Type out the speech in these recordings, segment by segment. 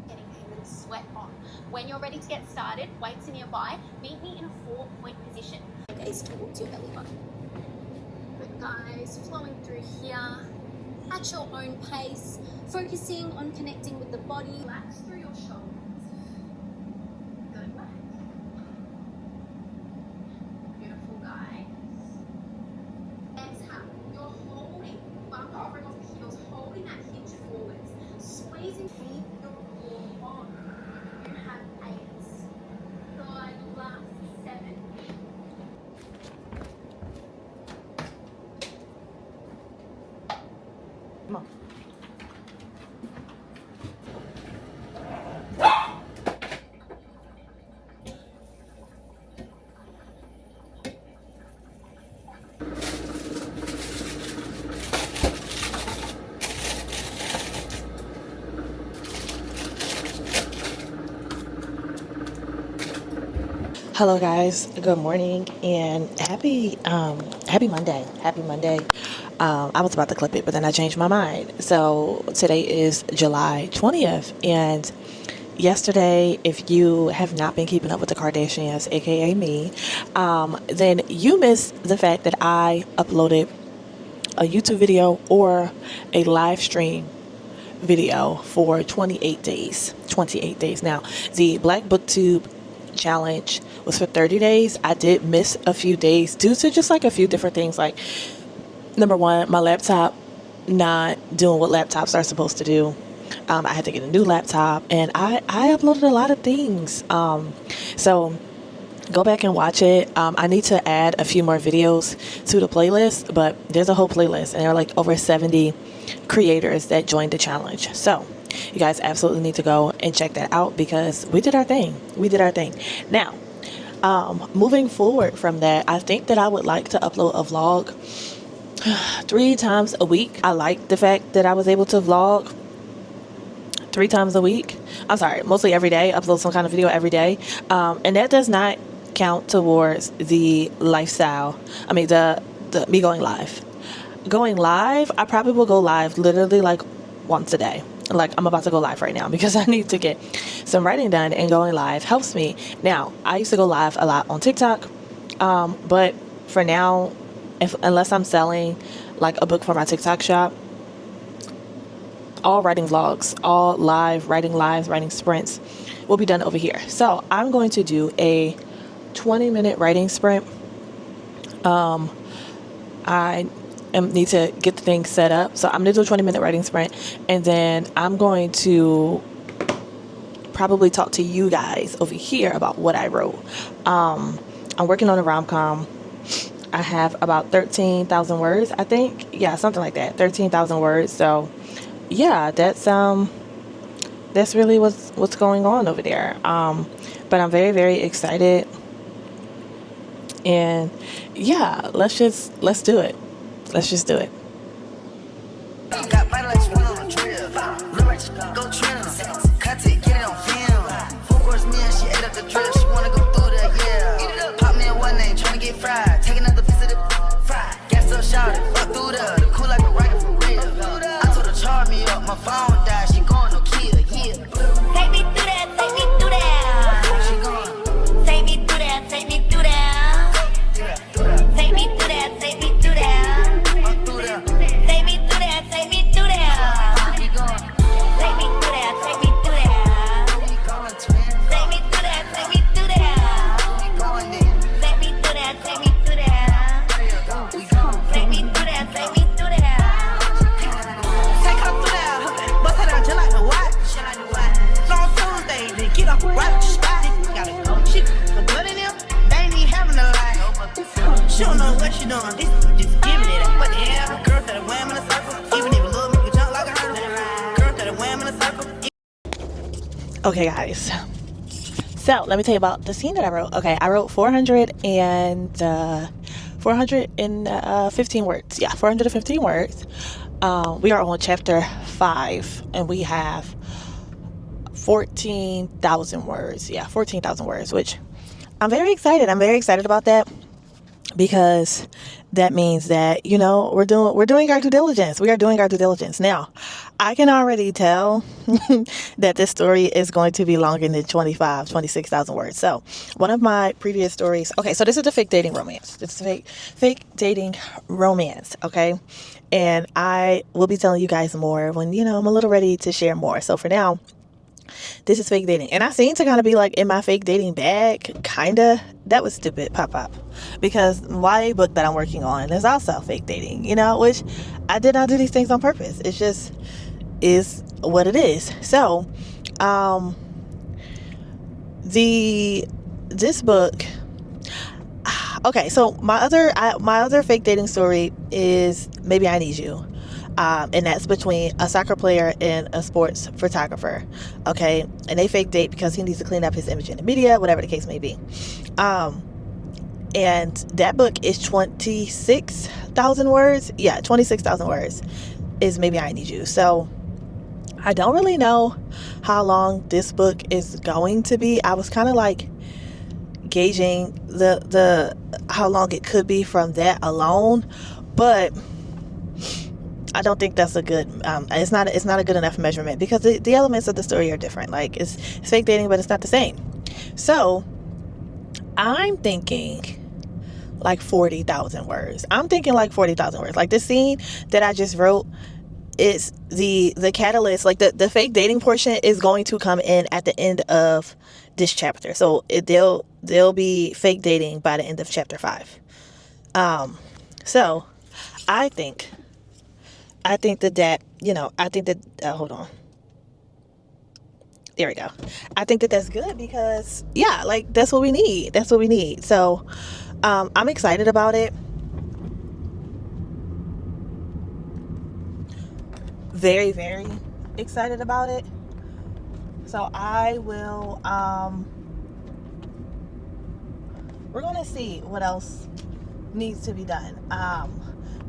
Getting a little sweat on. When you're ready to get started, weights are nearby. Meet me in a 4-point position. Gaze towards your belly button. Good, guys, flowing through here at your own pace, focusing on connecting with the body. Relax through your shoulders. Good work. Beautiful, guys. Exhale. You're holding, bump over off the heels, holding that hinge forwards, squeezing, keep your core on. You have 8. Good, last 7. Come on. Hello guys, good morning and happy Monday. I was about to clip it, but then I changed my mind. So today is July 20th, and yesterday, if you have not been keeping up with the Kardashians, aka me, then you missed the fact that I uploaded a YouTube video or a live stream video for 28 days. Now, the Black Booktube challenge was for 30 days. I did miss a few days due to just like a few different things. Like, number one, my laptop not doing what laptops are supposed to do. I had to get a new laptop, and I uploaded a lot of things. So go back and watch it. I need to add a few more videos to the playlist, but there's a whole playlist, and there are like over 70 creators that joined the challenge. So you guys absolutely need to go and check that out because we did our thing. Now, moving forward from that, I think that I would like to upload a vlog 3 times a week. I like the fact that I was able to vlog 3 times a week. I'm sorry, mostly every day, upload some kind of video every day. And that does not count towards the lifestyle. I mean, the me going live. Going live, I probably will go live literally like once a day. Like, I'm about to go live right now because I need to get some writing done, and going live helps me. Now, I used to go live a lot on TikTok, but for now, unless I'm selling like a book for my TikTok shop, all writing vlogs, all live, writing sprints will be done over here. So I'm going to do a 20-minute writing sprint. I need to get the thing set up. So I'm going to do a 20-minute writing sprint, and then I'm going to probably talk to you guys over here about what I wrote. I'm working on a rom-com. I have about 13,000 words, I think. Yeah, something like that. 13,000 words. So yeah, that's really what's going on over there. But I'm very, very excited. And yeah, let's do it. Let's just do it. Got money like you went on a trip. Look like she go trim. Cut it, get it on film. 4 course meal, she ate up the drip. She wanna go through the yeah. Pop me in one name, tryna get fried. Take another piece of the fry. Gas up, shout it, up through the cool like a rocket for real. I told her charge me up, my phone died. She going no kill, yeah. Take me through that, take me through that. She going. Take me through that, take me through that. Take me through that, take me through that. Up through there. Take me through that, take me through that. We going. Take me through that, take me through that. We going twin. Take me through that, take me through that. We going in. Take me through that, take me through that. We going. Take me through that, take me through that. Take her through there. Bust her down just like the watch. Long Tuesday, then get up right at the spot. Gotta go. She the blood in them. They ain't even having a lie. She don't know what she doing. This just giving it. What the hell? Girl that wham in a circle. Even if a little nigga jump like a hurdle. Girl that wham in a circle. Okay, guys. So let me tell you about the scene that I wrote. Okay, I wrote 415 words. Yeah, 415 words. We are on chapter 5, and we have 14,000 words. Yeah, 14,000 words, which I'm very excited. I'm very excited about that. because that means that, we're doing our due diligence. We are doing our due diligence. Now, I can already tell that this story is going to be longer than 26,000 words. So one of my previous stories, okay, so this is a fake dating romance. This is a fake dating romance. Okay. And I will be telling you guys more when, I'm a little ready to share more. So for now, this is fake dating. And I seem to kind of be like in my fake dating bag, kind of. That was stupid, pop. Because YA book that I'm working on is also fake dating, which I did not do these things on purpose. It's just is what it is. So, this book, okay, so my other fake dating story is Maybe I Need You. And that's between a soccer player and a sports photographer. Okay. And they fake date because he needs to clean up his image in the media, whatever the case may be. And that book is 26,000 words. Yeah, 26,000 words is Maybe I Need You. So I don't really know how long this book is going to be. I was kind of like gauging the how long it could be from that alone, but I don't think that's a good it's not a good enough measurement, because the elements of the story are different. Like it's fake dating, but it's not the same. So I'm thinking like 40,000 words. Like the scene that I just wrote, it's the catalyst. Like the fake dating portion is going to come in at the end of this chapter. So they'll be fake dating by the end of chapter 5. So I think that hold on. There we go. I think that that's good because, yeah, like that's what we need. So, I'm excited about it. Very, very excited about it. So I will, we're going to see what else needs to be done.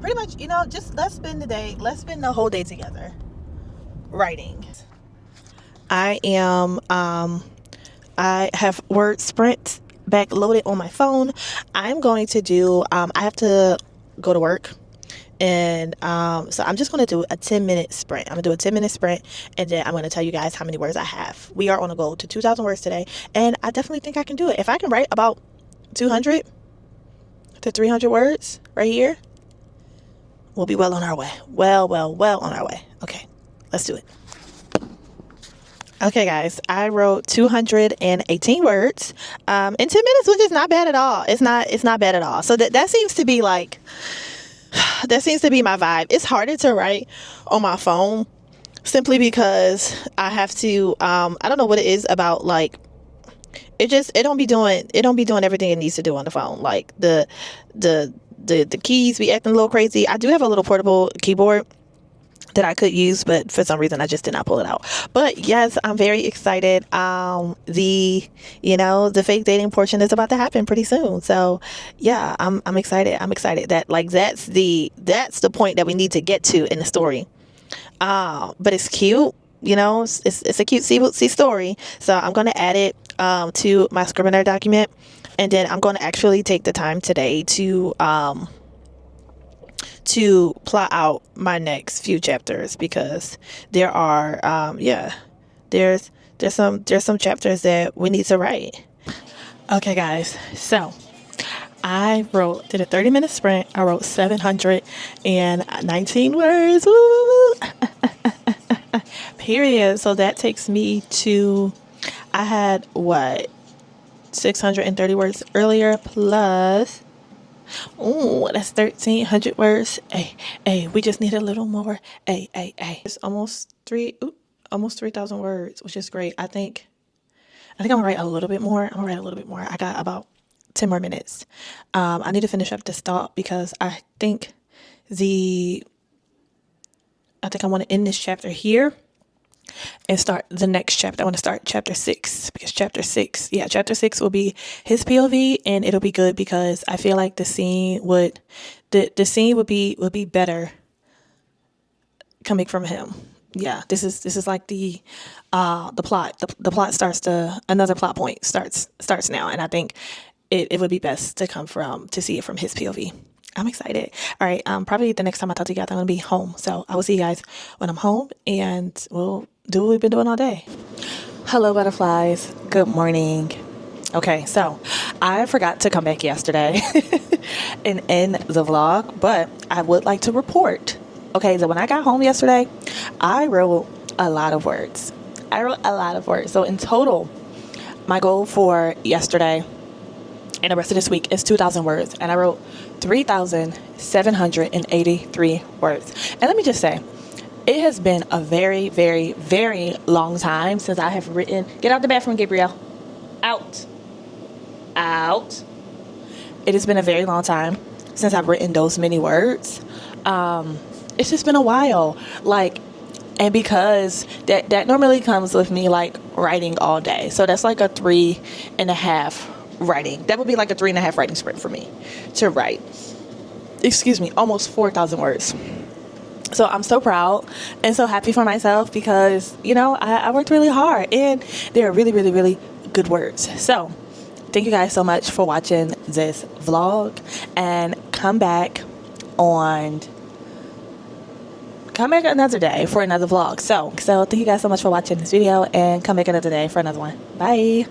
Pretty much, just let's spend the whole day together writing. I have Word Sprint back loaded on my phone. I'm going to do, I have to go to work. And so I'm just going to do a 10-minute sprint. I'm going to do a 10-minute sprint, and then I'm going to tell you guys how many words I have. We are on a goal to 2,000 words today, and I definitely think I can do it. If I can write about 200 to 300 words right here, we'll be well on our way. Well on our way. Okay, let's do it. Okay, guys, I wrote 218 words in 10 minutes, which is not bad at all. It's not bad at all. So that seems to be like, that seems to be my vibe. It's harder to write on my phone simply because I have to, I don't know what it is about, like, it don't be doing everything it needs to do on the phone. Like the keys be acting a little crazy. I do have a little portable keyboard that I could use, but for some reason I just did not pull it out. But yes, I'm very excited. The fake dating portion is about to happen pretty soon. So yeah, I'm excited. I'm excited that that's the point that we need to get to in the story. But it's cute. It's a cute story. So I'm going to add it to my Scrivener document, and then I'm going to actually take the time today to plot out my next few chapters, because there are there's some chapters that we need to write. Okay, guys, so I did a 30-minute sprint. I wrote 719 words. Woo! Period. So that takes me to, I had 630 words earlier, plus, that's 1,300 words. Hey, we just need a little more. Hey. It's almost 3,000 words, which is great. I think I'm gonna write a little bit more. I got about 10 more minutes. I need to finish up this thought, because I think I want to end this chapter here and start the next chapter. I want to start chapter 6, because chapter 6 will be his POV, and it'll be good because I feel like the scene would be better coming from him. Yeah, this is like the plot. The plot starts another plot point starts now, and I think it would be best to see it from his POV. I'm excited. All right. Probably the next time I talk to you guys, I'm going to be home. So I will see you guys when I'm home, and we'll do what we've been doing all day. Hello, butterflies. Good morning. Okay. So I forgot to come back yesterday and end the vlog, but I would like to report. Okay. So when I got home yesterday, I wrote a lot of words. So in total, my goal for yesterday and the rest of this week is 2,000 words. And I wrote 3,783 words. And let me just say, it has been a very, very, very long time since I have written. Get out the bathroom, Gabrielle. Out. It has been a very long time since I've written those many words. It's just been a while. And because that normally comes with me writing all day. So that's like a 3.5 writing. That would be like a 3.5 writing sprint for me to write. Almost 4,000 words. So I'm so proud and so happy for myself because, I worked really hard and they're really, really, really good words. So thank you guys so much for watching this vlog, and come back another day for another vlog. So thank you guys so much for watching this video, and come back another day for another one. Bye.